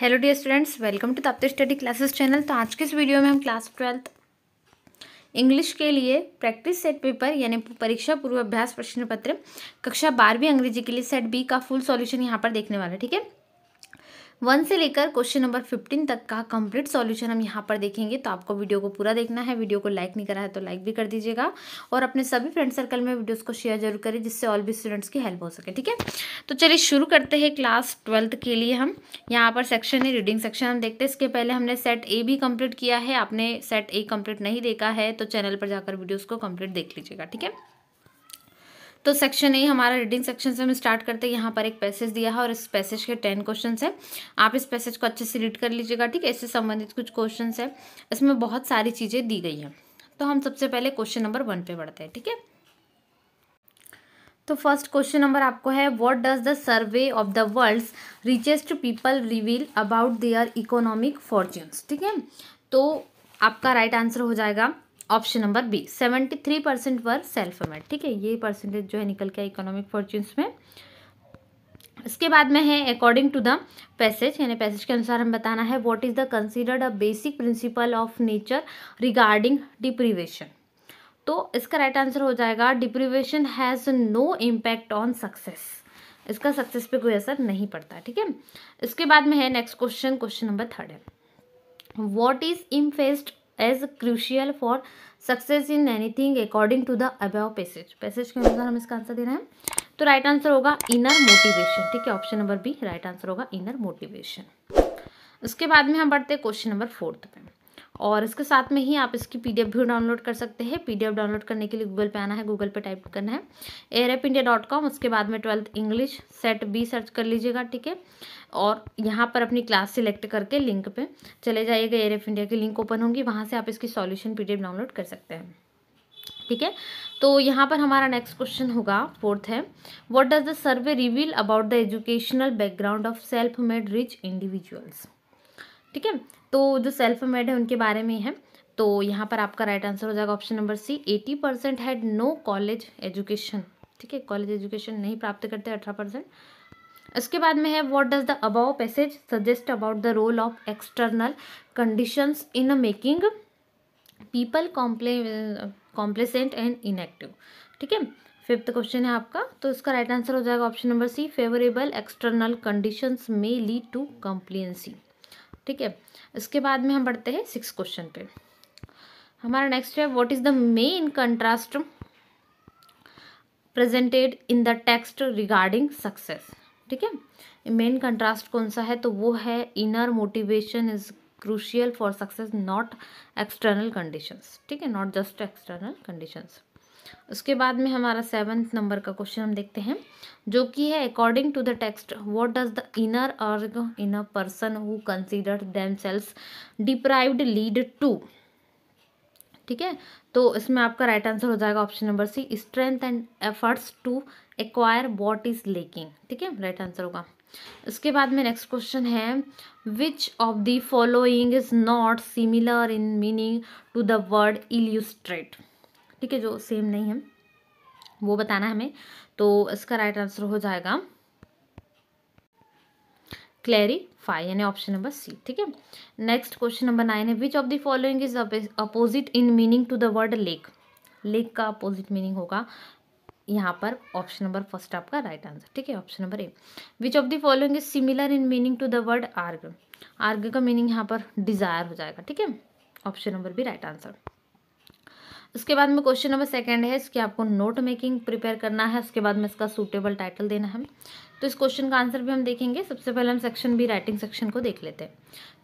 Hello dear students, welcome to Tapti study classes channel. तो आज के इस वीडियो में हम क्लास 12th इंग्लिश के लिए प्रैक्टिस सेट पेपर यानी परीक्षा पूर्व अभ्यास प्रश्न पत्र कक्षा 12वीं अंग्रेजी के लिए सेट बी का फुल सॉल्यूशन यहाँ पर देखने वाला है। ठीक है, 1 से लेकर क्वेश्चन नंबर 15 तक का कंप्लीट सॉल्यूशन हम यहाँ पर देखेंगे। तो आपको वीडियो को पूरा देखना है। वीडियो को लाइक नहीं करा है तो लाइक भी कर दीजिएगा और अपने सभी फ्रेंड सर्कल में वीडियोस को शेयर जरूर करें, जिससे ऑल भी स्टूडेंट्स की हेल्प हो सके। ठीक है, तो चलिए शुरू करते हैं। क्लास 12th के लिए हम यहाँ पर सेक्शन है रीडिंग सेक्शन हम देखते हैं। इसके पहले हमने सेट ए भी कंप्लीट किया है। आपने सेट ए कंप्लीट नहीं देखा है तो चैनल पर जाकर वीडियोज़ को कंप्लीट देख लीजिएगा। ठीक है, तो सेक्शन ए हमारा रीडिंग सेक्शन से हम स्टार्ट करते हैं। यहाँ पर एक पैसेज दिया है और इस पैसेज के 10 क्वेश्चन है। आप इस पैसेज को अच्छे से रीड कर लीजिएगा। ठीक है, इससे संबंधित कुछ क्वेश्चन है, इसमें बहुत सारी चीज़ें दी गई हैं। तो हम सबसे पहले क्वेश्चन नंबर 1 पे बढ़ते हैं। ठीक है, तो फर्स्ट क्वेश्चन नंबर आपको है, what does the survey of the world's richest people reveal about their economic fortunes. ठीक है, तो आपका राइट आंसर हो जाएगा option number B, 73% were self made. ठीक है, ये परसेंटेज जो है निकल के इकोनॉमिक फॉर्च्यून्स में। इसके बाद में है अकॉर्डिंग टू द पैसेज, यानी पैसेज के अनुसार हम बताना है what is the considered a basic principle of nature regarding deprivation. तो इसका राइट आंसर हो जाएगा deprivation has no impact on success. इसका सक्सेस पे कोई असर नहीं पड़ता। ठीक है, इसके बाद में है नेक्स्ट क्वेश्चन, क्वेश्चन नंबर 3 है, what is emphasised as crucial for success in anything according to the above passage. Passage के अनुसार हम इसका आंसर देना है। तो राइट आंसर होगा इनर मोटिवेशन। ठीक है, option number B right answer होगा इनर मोटिवेशन। उसके बाद में हम बढ़ते हैं क्वेश्चन नंबर 4 पे, और इसके साथ में ही आप इसकी पीडीएफ भी डाउनलोड कर सकते हैं। पीडीएफ डाउनलोड करने के लिए गूगल पे आना है, गूगल पे टाइप करना है airfindia.com। उसके बाद में 12th English set B search कर लीजिएगा। ठीक है, और यहाँ पर अपनी क्लास सिलेक्ट करके लिंक पे चले जाइएगा। एयर इंडिया की लिंक ओपन होंगी, वहाँ से आप इसकी सॉल्यूशन पीडीएफ डाउनलोड कर सकते हैं। ठीक है, तो यहाँ पर हमारा नेक्स्ट क्वेश्चन होगा 4th है, what does the survey reveal about the educational background of self made rich individuals. ठीक है, तो जो सेल्फ मेड है उनके बारे में है। तो यहाँ पर आपका राइट आंसर हो जाएगा option number C, 80% had no college education. ठीक है, कॉलेज एजुकेशन नहीं प्राप्त करते 18%। इसके बाद में है what does the above passage suggest about the role of external conditions in making people complacent and inactive. ठीक है, 5th क्वेश्चन है आपका। तो इसका राइट आंसर हो जाएगा option number C, favourable external conditions may lead to complacency. ठीक है, इसके बाद में हम बढ़ते हैं 6th क्वेश्चन पे। हमारा नेक्स्ट है, what is the main contrast presented in the text regarding success. ठीक है, मेन कंट्रास्ट कौन सा है, तो वो है inner motivation is crucial for success not external conditions. ठीक है, नॉट जस्ट एक्सटर्नल कंडीशंस। उसके बाद में हमारा 7th नंबर का क्वेश्चन हम देखते हैं, जो कि है according to the text what does the inner urge in a person who consider themselves deprived lead to. ठीक है, तो इसमें आपका राइट आंसर हो जाएगा option number C, strength and efforts to acquire what is lacking. ठीक है, right answer होगा। इसके बाद में नेक्स्ट क्वेश्चन है, which of the following is not similar in meaning to the word illustrate. ठीक है, जो सेम नहीं है वो बताना है हमें। तो इसका राइट आंसर हो जाएगा क्लैरिफाई, यानी ऑप्शन नंबर सी। ठीक है, नेक्स्ट क्वेश्चन नंबर 9 है, which of the following is opposite in meaning to the word lack. Lack का अपोजिट मीनिंग होगा यहाँ पर ऑप्शन नंबर फर्स्ट आपका राइट आंसर। ठीक है, option number A, which of the following is similar in meaning to the word urge. Urge का meaning यहाँ पर डिजायर हो जाएगा। ठीक है, option number B right answer. उसके बाद में क्वेश्चन नंबर 2 है, इसकी आपको नोट मेकिंग प्रिपेयर करना है। उसके बाद में इसका सूटेबल टाइटल देना है। तो इस क्वेश्चन का आंसर भी हम देखेंगे। सबसे पहले हम सेक्शन बी राइटिंग सेक्शन को देख लेते हैं।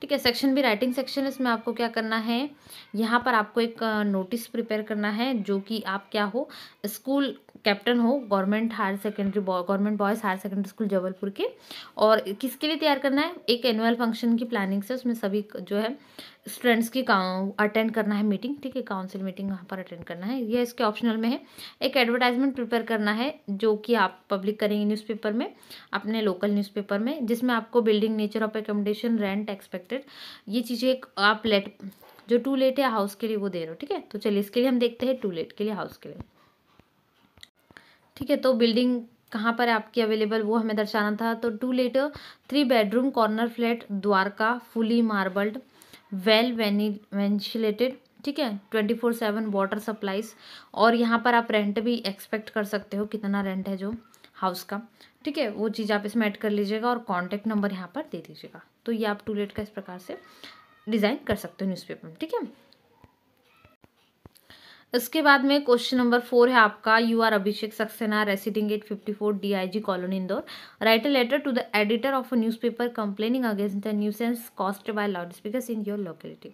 ठीक है, सेक्शन बी राइटिंग सेक्शन, इसमें आपको क्या करना है, यहाँ पर आपको एक नोटिस प्रिपेयर करना है, जो कि आप क्या हो, स्कूल कैप्टन हो, government boys higher secondary school Jabalpur के। और किसके लिए तैयार करना है, एक एनुअल फंक्शन की प्लानिंग से, उसमें सभी जो है स्टूडेंट्स की अटेंड करना है मीटिंग। ठीक है, काउंसिल मीटिंग वहाँ पर अटेंड करना है, ये इसके ऑप्शनल में है। एक एडवर्टाइजमेंट प्रिपेयर करना है, जो कि आप पब्लिक करेंगे न्यूज़पेपर में, अपने लोकल न्यूज़पेपर में, जिसमें आपको building, nature of accommodation, rent expected, ये चीज़ें आप जो टू लेट है हाउस के लिए वो दे रहे हो। ठीक है, तो चलिए इसके लिए हम देखते हैं टू लेट के लिए हाउस के लिए। ठीक है, तो बिल्डिंग कहाँ पर है आपकी अवेलेबल वो हमें दर्शाना था। तो 2 litre 3 bedroom corner flat Dwarka, fully marbled, well ventilated, ठीक है, 24/7 वाटर सप्लाईज। और यहाँ पर आप रेंट भी एक्सपेक्ट कर सकते हो कितना रेंट है जो हाउस का, ठीक है, वो चीज़ आप इसमें ऐड कर लीजिएगा और कॉन्टैक्ट नंबर यहाँ पर दे दीजिएगा। तो ये आप 2 लेट का इस प्रकार से डिज़ाइन कर सकते हो न्यूज़पेपर में, ठीक है। इसके बाद में क्वेश्चन नंबर 4 है आपका, you are Abhishek Saxena residing at 54 DIG colony Indore, write a letter to the editor of a newspaper complaining against the nuisance caused by loudspeakers in your locality.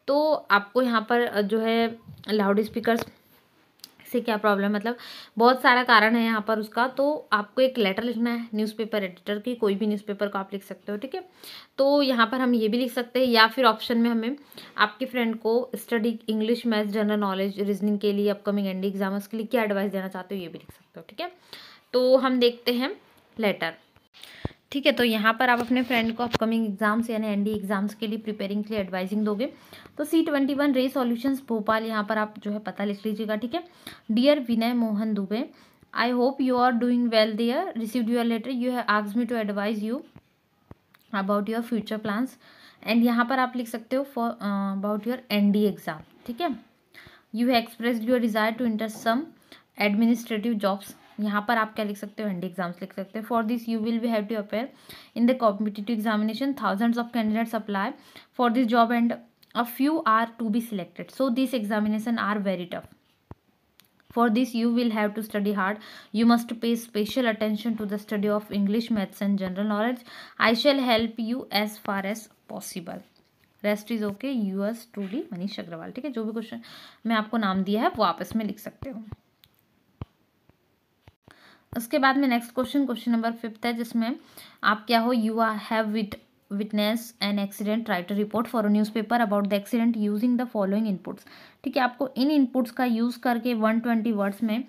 तो आपको यहाँ पर जो है लाउड स्पीकर्स से क्या प्रॉब्लम है, मतलब बहुत सारा कारण है यहाँ पर उसका। तो आपको एक लेटर लिखना है न्यूज़पेपर एडिटर की, कोई भी न्यूज़पेपर को आप लिख सकते हो, ठीक है। तो यहाँ पर हम ये भी लिख सकते हैं, या फिर ऑप्शन में हमें आपके फ्रेंड को study English, maths, general knowledge, reasoning के लिए, अपकमिंग एनडी एग्जाम्स के लिए क्या एडवाइस देना चाहते हो ये भी लिख सकते हो, ठीक है। तो हम देखते हैं लेटर, ठीक है। तो यहाँ पर आप अपने फ्रेंड को अपकमिंग एग्जाम्स यानी एनडी एग्जाम्स के लिए प्रिपेयरिंग के लिए एडवाइजिंग दोगे। तो C21 रे सॉल्यूशंस भोपाल, यहाँ पर आप जो है पता लिख लीजिएगा, ठीक है। Dear Vinay Mohan Dubey, I hope you are doing well there, received your letter, you have asked me to advise you about your future plans. And यहाँ पर आप लिख सकते हो for about your ND exam, ठीक है। You have expressed your desire to enter some administrative jobs, यहाँ पर आप क्या लिख सकते हो, एनडी एग्जाम्स लिख सकते हो। For this you will be have to appear in the competitive examination, thousands of candidates apply for this job and a few are to be selected, so these examination are very tough. For this you will have to study hard, you must pay special attention to the study of English, maths and general knowledge. I shall help you as far as possible. Rest is okay. yours truly Manish Agarwal, ठीक है। जो भी question मैं आपको नाम दिया है वो आप इसमें लिख सकते हो। उसके बाद में नेक्स्ट क्वेश्चन नंबर 5 है, जिसमें आप क्या हो, you are have witness an accident, write a report for a newspaper about the accident using the following inputs, ठीक है। आपको इन इनपुट्स का यूज़ करके 120 वर्ड्स में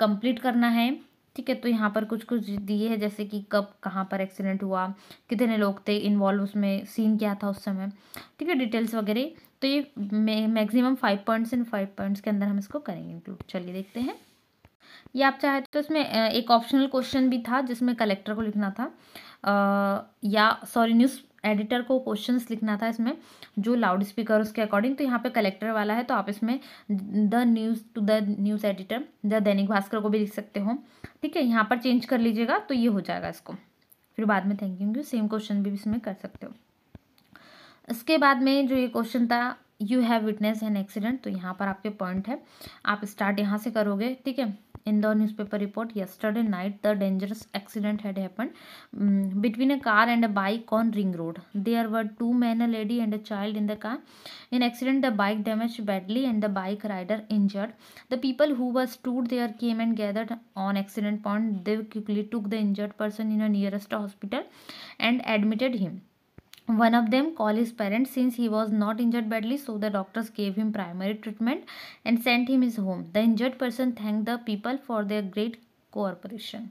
कंप्लीट करना है, ठीक है। तो यहाँ पर कुछ दिए हैं, जैसे कि कब कहाँ पर एक्सीडेंट हुआ, कितने लोग थे इन्वॉल्व, उसमें सीन क्या था उस समय, ठीक है, डिटेल्स वगैरह। तो ये मैक्सिमम 5 पॉइंट्स इन 5 पॉइंट्स के अंदर हम इसको करेंगे इंक्लूड। चलिए देखते हैं। ये आप चाहे तो इसमें एक ऑप्शनल क्वेश्चन भी था जिसमें कलेक्टर को लिखना था, न्यूज़ एडिटर को क्वेश्चंस लिखना था इसमें जो लाउड स्पीकर उसके अकॉर्डिंग। तो यहाँ पे कलेक्टर वाला है, तो आप इसमें the news editor, the Dainik Bhaskar को भी लिख सकते हो, ठीक है। यहाँ पर चेंज कर लीजिएगा तो ये हो जाएगा इसको, फिर बाद में थैंक यू सेम क्वेश्चन भी इसमें कर सकते हो। इसके बाद में जो ये क्वेश्चन था, you have witness an accident, तो यहाँ पर आपके पॉइंट है, आप स्टार्ट यहाँ से करोगे, ठीक है। In the newspaper report, yesterday night the dangerous accident had happened between a car and a bike on ring road. There were 2 men, a lady and a child in the car. In accident the bike damaged badly and the bike rider injured. The people who were stood there came and gathered on accident point. They quickly took the injured person in a nearest hospital and admitted him. One of them called his parents since he was not injured badly, so the doctors gave him primary treatment and sent him his home. The injured person thanked the people for their great cooperation,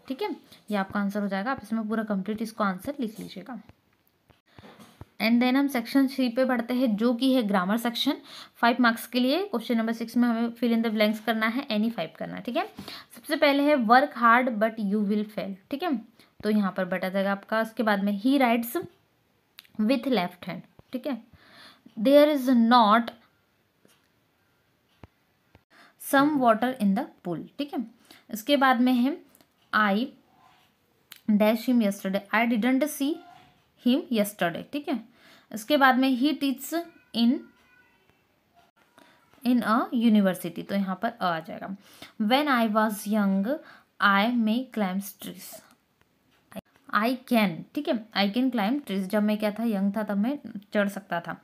ठीक है। ये आपका answer हो जाएगा, आप इसमें पूरा complete इसको आंसर लिख लीजिएगा। एंड देन हम सेक्शन 3 पे बढ़ते हैं, जो कि है ग्रामर सेक्शन। 5 मार्क्स के लिए क्वेश्चन नंबर 6 में हमें फिल इन द ब्लैंक्स करना है, एनी 5 करना है, ठीक है। सबसे पहले है work hard but you will fail, ठीक है। तो यहाँ पर बटा जाएगा आपका। उसके बाद में ही राइट्स विथ लेफ्ट हैंड, ठीक है। There is not some water in the pool, ठीक है। इसके बाद में है I dash him yesterday, I didn't see him yesterday, ठीक है। इसके बाद में ही टीच इन अ यूनिवर्सिटी, तो यहाँ पर आ जाएगा। When I was young I may climb trees, I can, ठीक है, आई कैन क्लाइम ट्रीज, जब मैं क्या था, यंग था, तब मैं चढ़ सकता था,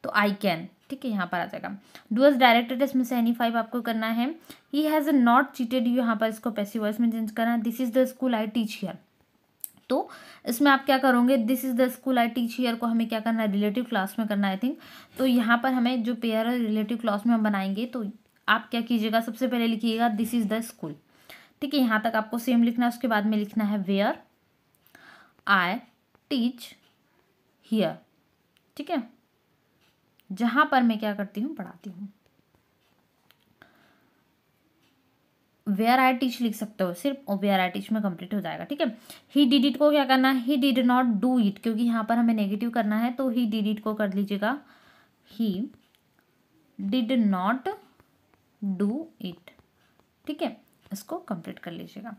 तो आई कैन, ठीक है, यहाँ पर आ जाएगा। डूअर्स डायरेक्टेड, इसमें से एनी 5 आपको करना है। He has not cheated you, यहाँ पर इसको पैसिव वॉइस में चेंज करना है। This is the school I teach here, तो इसमें आप क्या करोगे, this is the school I teach here को हमें क्या करना है, रिलेटिव क्लास में करना है आई थिंक। तो यहाँ पर हमें जो पेयर है रिलेटिव क्लास में हम बनाएंगे, तो आप क्या कीजिएगा, सबसे पहले लिखिएगा दिस इज द स्कूल, ठीक है। यहाँ तक आपको सेम लिखना है। उसके बाद में लिखना है वेयर आई टीच हियर, ठीक है, जहां पर मैं क्या करती हूँ, पढ़ाती हूँ। वेयर आई टीच लिख सकते हो, सिर्फ वेयर आई टीच में कंप्लीट हो जाएगा, ठीक है। ही डिड इट को क्या करना है, he did not do it, क्योंकि यहाँ पर हमें नेगेटिव करना है, तो ही डिड इट को कर लीजिएगा he did not do it, ठीक है, इसको कंप्लीट कर लीजिएगा।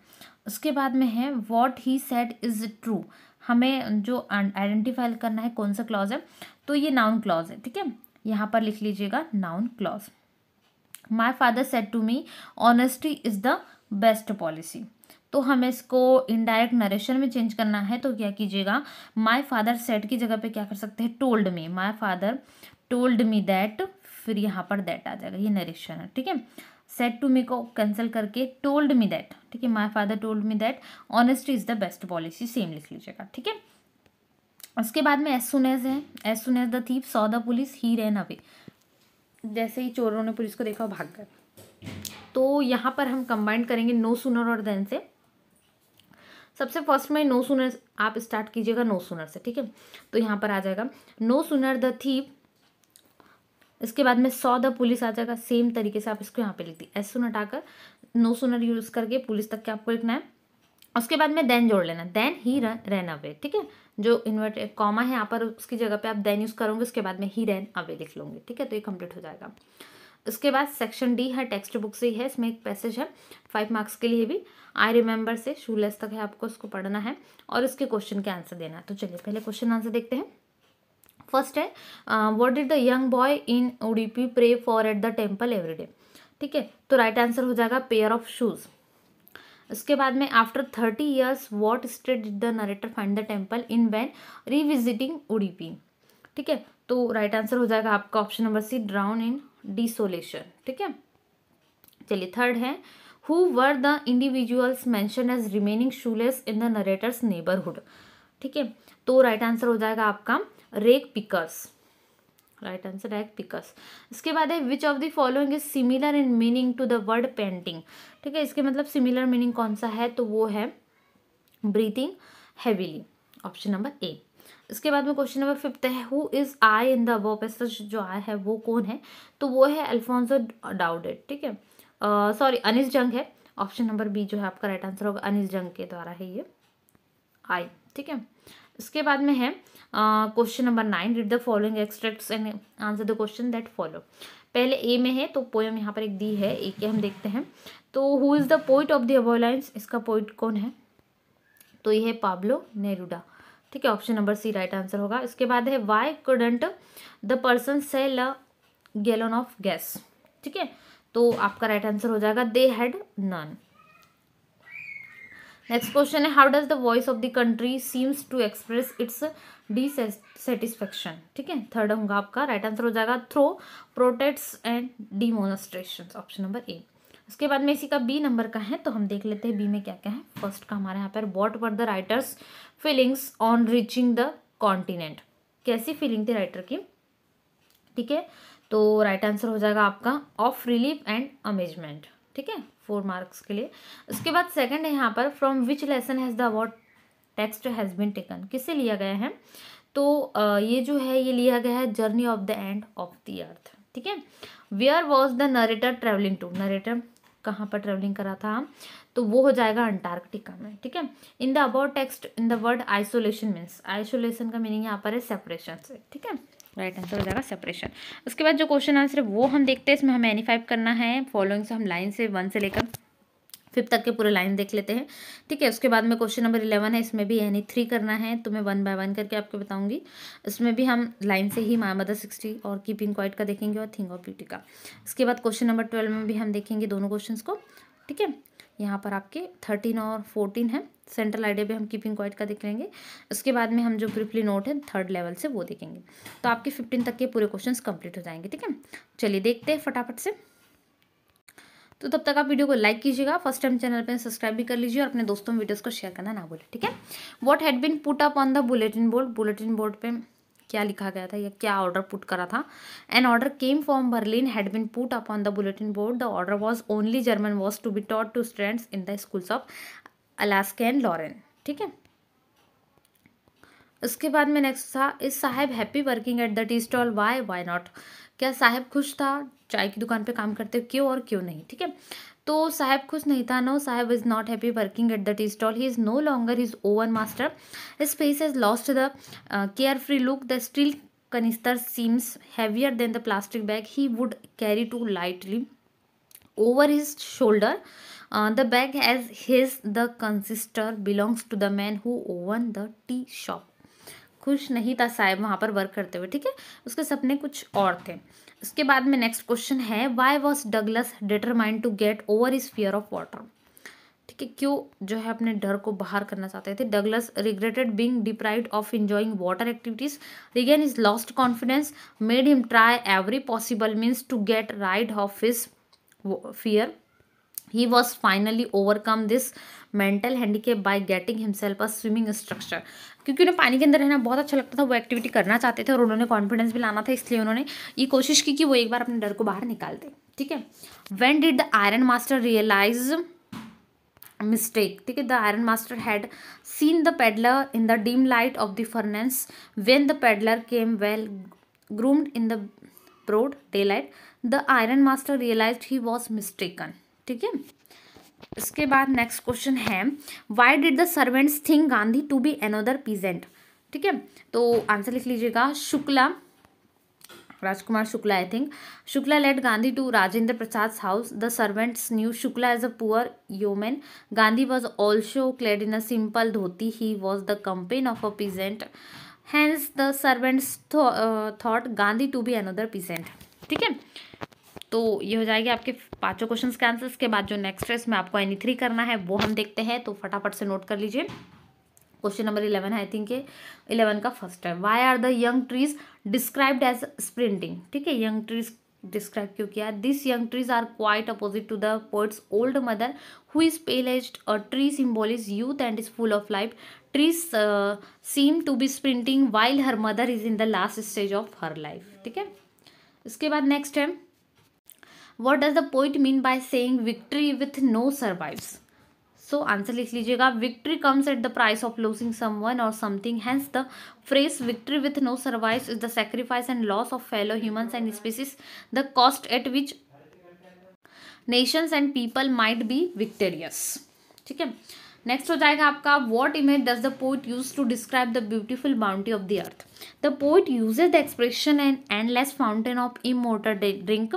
उसके बाद में है what he said is true, हमें जो आइडेंटिफाई करना है कौन सा क्लॉज है, तो ये नाउन क्लॉज है, ठीक है, यहाँ पर लिख लीजिएगा noun clause. My father said to me honesty is the best policy, तो हमें इसको इनडायरेक्ट नरेशन में चेंज करना है, तो क्या कीजिएगा, माई फादर सेड की जगह पे क्या कर सकते हैं, told me, my father told me that, फिर यहाँ पर दैट आ जाएगा, ये नरेशन है, ठीक है। सेड टू मी को कैंसिल करके टोल्ड मी दैट, ठीक है, my father told me that honesty is the best policy, same लिख लीजिएगा, ठीक है। उसके बाद में एज सुन एज है, as soon as the thief saw the police he ran away, जैसे ही चोरों ने पुलिस को देखा भाग गए। तो यहाँ पर हम कंबाइन करेंगे नो सूनर और देन से। सबसे फर्स्ट में नो सूनर आप स्टार्ट कीजिएगा नो सूनर से, ठीक है, तो यहाँ पर आ जाएगा नो सूनर द थीफ, इसके बाद में सॉ द पुलिस आ जाएगा, सेम तरीके से आप इसको यहाँ पे लिख दी, एज सुन हटाकर नो सूनर यूज करके पुलिस तक के आपको लिखना है। उसके बाद में देन जोड़ लेना, देन ही रैन अवे, ठीक है, जो इन्वर्टेड कॉमा है यहाँ पर उसकी जगह पे आप देन यूज करोगे, उसके बाद में ही रैन अवे लिख लोगे, ठीक है, तो ये कंप्लीट हो जाएगा। उसके बाद सेक्शन डी है, टेक्स्ट बुक से ही है, इसमें एक पैसेज है 5 मार्क्स के लिए भी, आई रिमेंबर से शूलेस तक है, आपको इसको पढ़ना है और इसके क्वेश्चन के आंसर देना है। तो चलिए पहले क्वेश्चन आंसर देखते हैं। फर्स्ट है what did the young boy in Udupi pray for at the temple every day, ठीक है, तो राइट आंसर हो जाएगा पेयर ऑफ शूज। उसके बाद में after 30 years what state did the narrator find the temple in when revisiting Udupi, ठीक है, तो राइट आंसर हो जाएगा आपका option number C, drowned in desolation, ठीक है। चलिए थर्ड है who were the individuals mentioned as remaining shoeless in the narrator's neighbourhood, ठीक है, तो राइट आंसर हो जाएगा आपका rag pickers, right answer rag pickers. इसके बाद है which of the following is similar in meaning to the word painting, ठीक है, इसके मतलब सिमिलर मीनिंग कौन सा है, तो वो है ब्रीथिंग हैवीली, ऑप्शन नंबर ए। इसके बाद में क्वेश्चन नंबर 5 है who is I in the above passage, जो आई है वो कौन है, तो वो है अल्फोंसो डाउडेड, ठीक है, सॉरी अनिस जंग है, ऑप्शन नंबर बी जो है आपका राइट आंसर होगा, अनिस जंग के द्वारा है ये आई, ठीक है। इसके बाद में है question number 9 read the following extracts and answer the question that follow, पहले ए में है तो पोएम यहाँ पर एक दी है, ए के हम देखते हैं, तो who is the poet of the above lines, इसका पोइट कौन है, तो ये है पाब्लो नेरुडा, ठीक है, option number C right answer होगा। इसके बाद है why couldn't the person sell a gallon of gas, ठीक है, तो आपका राइट आंसर हो जाएगा they had none. Next question है how does the voice of the country seems to express its dissatisfaction, ठीक है, थर्ड होगा आपका राइट आंसर हो जाएगा through protest and demonstration, option number A. उसके बाद में इसी का बी नंबर का है, तो हम देख लेते हैं बी में क्या क्या है। फर्स्ट का हमारे यहाँ पर what were the writers feelings on reaching the continent, कैसी फीलिंग थी राइटर की, ठीक है, तो राइट आंसर हो जाएगा आपका ऑफ रिलीफ एंड अमेजमेंट, ठीक है, 4 मार्क्स के लिए। उसके बाद सेकंड है यहाँ पर from which lesson has the about text has been taken, किससे लिया गया है, तो ये जो है ये लिया गया है journey of the end of the earth, ठीक है। Where was the narrator travelling to, narrator कहाँ पर ट्रेवलिंग करा था, तो वो हो जाएगा अंटार्कटिका में, ठीक है। In the about text in the word isolation means, isolation का मीनिंग यहाँ पर है सेपरेशन से, ठीक है, राइट आंसर हो जाएगा सेपरेशन। उसके बाद जो क्वेश्चन आंसर है वो हम देखते हैं, इसमें हमें एनी 5 करना है, फॉलोइंग से हम लाइन से 1 से लेकर 5 तक के पूरे लाइन देख लेते हैं, ठीक है। उसके बाद में क्वेश्चन नंबर 11 है, इसमें भी एनी 3 करना है, तो मैं 1 बाय 1 करके आपको बताऊंगी। इसमें भी हम लाइन से ही माय मदर 60 और कीपिंग क्वाइट का देखेंगे और थिंग ऑफ ब्यूटी का। इसके बाद क्वेश्चन नंबर 12 में भी हम देखेंगे दोनों क्वेश्चन को, ठीक है। यहाँ पर आपके 13 और 14 है, सेंट्रल आइडिया पे हम कीपिंग क्वाइट का देख लेंगे। उसके बाद में हम जो ब्रीफली नोट है 3rd लेवल से वो देखेंगे, तो आपके 15 तक के पूरे क्वेश्चंस कंप्लीट हो जाएंगे, ठीक है। चलिए देखते हैं फटाफट से। तो तब तक आप वीडियो को लाइक कीजिएगा, फर्स्ट टाइम चैनल पे सब्सक्राइब भी कर लीजिए और अपने दोस्तों में वीडियोस को शेयर करना ना भूलें, ठीक है। What had been put up on the bulletin board, bulletin board पे क्या लिखा गया था या क्या ऑर्डर पुट करा था। An order came from Berlin had been put up on the bulletin board, the order was only German was to be taught to students in the schools of Alaska and Lorraine, ठीक है। उसके बाद में next था is Saheb happy working at the tea stall, why not, क्या साहेब खुश था चाय की दुकान पे काम करते क्यों और क्यों नहीं, ठीक है। तो साहब खुश नहीं था. No, Saheb is not happy working at the tea stall. He is no longer his own master. His face has lost the carefree look. The steel canister seems heavier than the plastic bag he would carry too lightly over his shoulder. The bag as his the canister belongs to the man who owned the tea shop. खुश नहीं था साहब वहाँ पर work करते हुए. ठीक है, उसके सपने कुछ और थे. उसके बाद में नेक्स्ट क्वेश्चन है, why was Douglas determined to get over his fear of water. ठीक है, क्यों जो है अपने डर को बाहर करना चाहते थे. Douglas regretted being deprived of enjoying water activities, regain his lost confidence, made him try every possible means to get rid of his fear. He was finally overcome this mental handicap by getting himself a swimming instructor. क्योंकि उन्हें पानी के अंदर रहना बहुत अच्छा लगता था, वो एक्टिविटी करना चाहते थे और उन्होंने कॉन्फिडेंस भी लाना था, इसलिए उन्होंने ये कोशिश की कि वो एक बार अपने डर को बाहर निकाल दे. ठीक है, When did the iron master realize mistake. ठीक है, the iron master had seen the peddler in the dim light of the furnace. When the peddler came well groomed in the broad daylight, the iron master realized he was mistaken. ठीक है, इसके बाद next question है, why did the servants think Gandhi to be another peasant. ठीक है, तो आंसर लिख लीजिएगा. Shukla, Rajkumar Shukla, I think. Shukla led Gandhi to Rajendra Prasad house. The servants knew Shukla as a poor human. Gandhi was also clad in a simple dhoti. He was the companion of a peasant. Hence the servants thought Gandhi to be another peasant. ठीक है, तो ये हो जाएगी आपके पांचों questions के answers. के बाद जो नेक्स्ट है इसमें आपको Any3 करना है वो हम देखते हैं, तो फटाफट से नोट कर लीजिए. क्वेश्चन नंबर 11 है, आई थिंक ये 11 का फर्स्ट है. Why are the young trees described as sprinting. ठीक है, यंग ट्रीज डिस्क्राइब क्यों किया. This young trees are quite opposite to the poet's old mother who is pale aged. A tree symbol is youth and is full of life. Trees seem to be sprinting while her mother is in the last stage of her life. ठीक है, इसके बाद next है, what does the poet mean by saying victory with no survives. So answer लिख लीजिएगा. victory comes at the price of losing someone or something. Hence the phrase victory with no survives is the sacrifice and loss of fellow humans and species, the cost at which nations and people might be victorious. ठीक है, next हो जाएगा आपका, what image does the poet use to describe the beautiful bounty of the earth. The poet uses the expression an endless fountain of immortal drink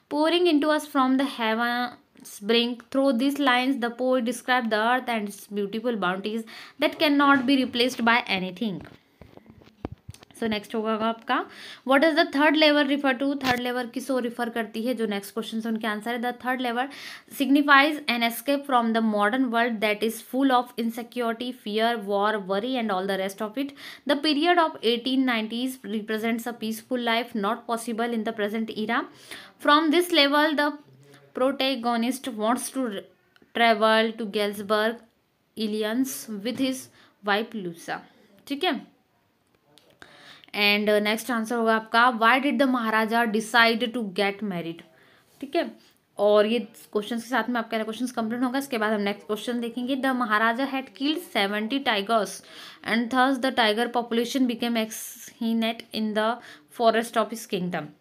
pouring into us from the heaven's brink. Through these lines, the poet describes the earth and its beautiful bounties that cannot be replaced by anything. So next होगा आपका, what does the third lever refer to. Third lever किसको refer करती है. जो next question है उनके answer है, the third lever signifies an escape from the modern world that is full of insecurity, fear, war, worry and all the rest of it. The period of 1890s represents a peaceful life not possible in the present era. From this level, the protagonist wants to travel to Galesburg, Illinois with his wife Lucia. ठीक है, and next answer होगा आपका, why did the Maharaja decide to get married. ठीक है, और ये question के साथ में आपका क्वेश्चन कंप्लीट होगा. इसके बाद हम नेक्स्ट क्वेश्चन देखेंगे. The Maharaja had killed 70 tigers and thus the tiger population became extinct in the forest of his kingdom.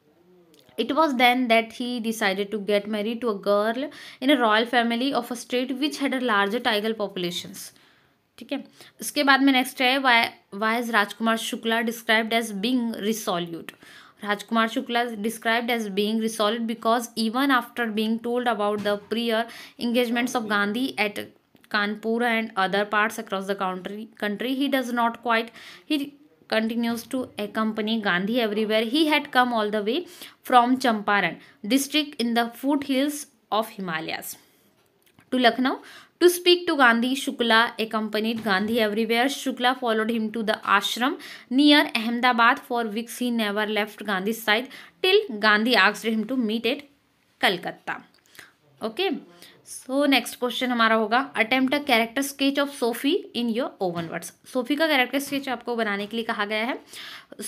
It was then that he decided to get married to a girl in a royal family of a state which had a larger tiger populations. ठीक है, इसके बाद में next है, why is Rajkumar Shukla described as being resolute. Rajkumar Shukla described as being resolute because even after being told about the prior engagements of Gandhi at Kanpur and other parts across the country, he does not quit. He continues to accompany Gandhi everywhere. He had come all the way from Champaran district in the foothills of Himalayas to Lucknow to speak to Gandhi. Shukla accompanied Gandhi everywhere. Shukla followed him to the ashram near Ahmedabad. For weeks he never left Gandhi's side till Gandhi asked him to meet at Calcutta. Okay, so next question हमारा होगा, attempt a character sketch of Sophie in your own words. Sophie का character sketch आपको बनाने के लिए कहा गया है.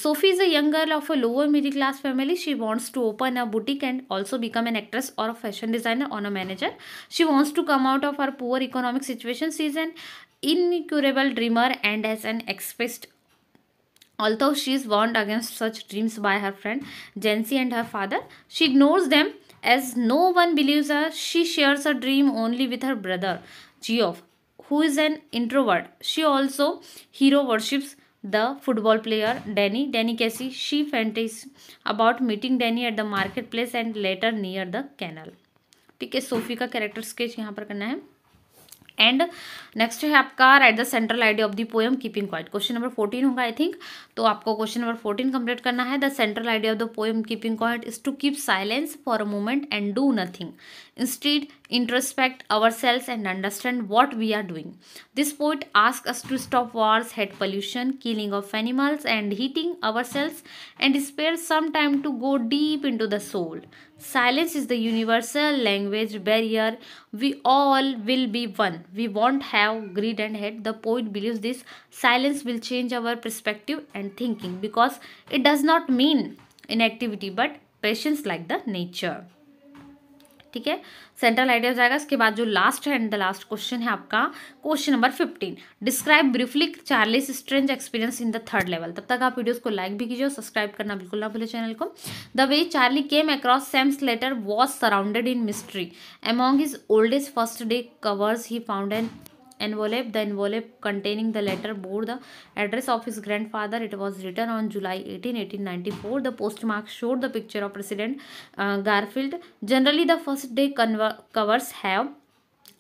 Sophie is a young girl of a lower middle class family. She wants to open a boutique and also become an actress और a fashion designer और a manager. She wants to come out of her poor economic situation. She is an incurable dreamer and has an expressed, although she is warned against such dreams by her friend Jansi and her father, she ignores them As no one believes her, she shares her dream only with her brother Geoff, who is an introvert. She also hero worships the football player Danny. Danny कैसी? She fantasizes about meeting Danny at the marketplace and later near the canal. ठीक है, Sophie का character sketch यहाँ पर करना है. And next है आपका right the central idea of the poem keeping quite. Question number 14 होगा आई थिंक. तो आपको क्वेश्चन नंबर 14 कंप्लीट करना है. The central idea of the poem keeping quiet is to keep silence for a moment and do nothing. Instead, introspect ourselves and understand what we are doing. This poet asks us to stop wars, hate pollution, killing of animals, and heating ourselves, and spare some time to go deep into the soul. Silence is the universal language barrier. We all will be one. We won't have greed and hate. The poet believes this silence will change our perspective and thinking, because it does not mean inactivity but patience like the nature. ठीक है, central idea हो जाएगा. इसके बाद जो last है and the last question है आपका question number 15. Describe briefly Charlie's strange experience in the third level. तब तक आप वीडियोस को लाइक भी कीजिए और सब्सक्राइब करना बिल्कुल ना भूले चैनल को. The way Charlie came across Sam's letter was surrounded in mystery. Among his oldest first day covers he found an envelope. The envelope containing the letter bore the address of his grandfather. It was written on July 18, 1894. The postmark showed the picture of President Garfield. Generally, the first day covers have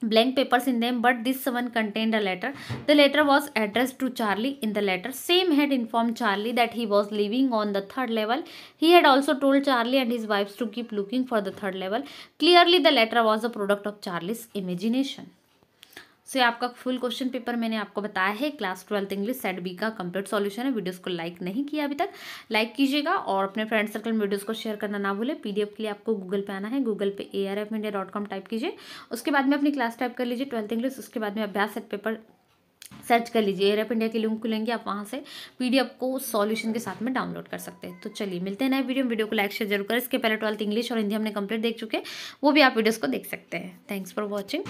blank papers in them, but this one contained a letter. The letter was addressed to Charlie. In the letter, Sam had informed Charlie that he was living on the third level. He had also told Charlie and his wives to keep looking for the third level. Clearly, the letter was a product of Charlie's imagination. सो ये आपका full question paper मैंने आपको बताया है. Class 12 English set B का complete solution है. Videos को like नहीं किया अभी तक, लाइक कीजिएगा और अपने फ्रेंड सर्कल में वीडियोस को शेयर करना ना भूलें. पीडीएफ के लिए आपको गूगल पे आना है. गूगल पे arfindia.com टाइप कीजिए. उसके बाद में अपनी क्लास टाइप कर लीजिए 12th इंग्लिश. उसके बाद में अभ्यास सेट पेपर सर्च कर लीजिए. एयर इंडिया की लिंक खुलेंगे, आप वहाँ से पीडीएफ को सॉल्यूशन के साथ में डाउनलोड कर सकते हैं. तो चलिए मिलते हैं नए वीडियो को लाइक शेयर जरूर करें. इसके पहले 12th इंग्लिश और हिंदी हमने कंप्लीट देख चुके हैं, वो भी आप वीडियोस को देख सकते हैं. Thanks for watching.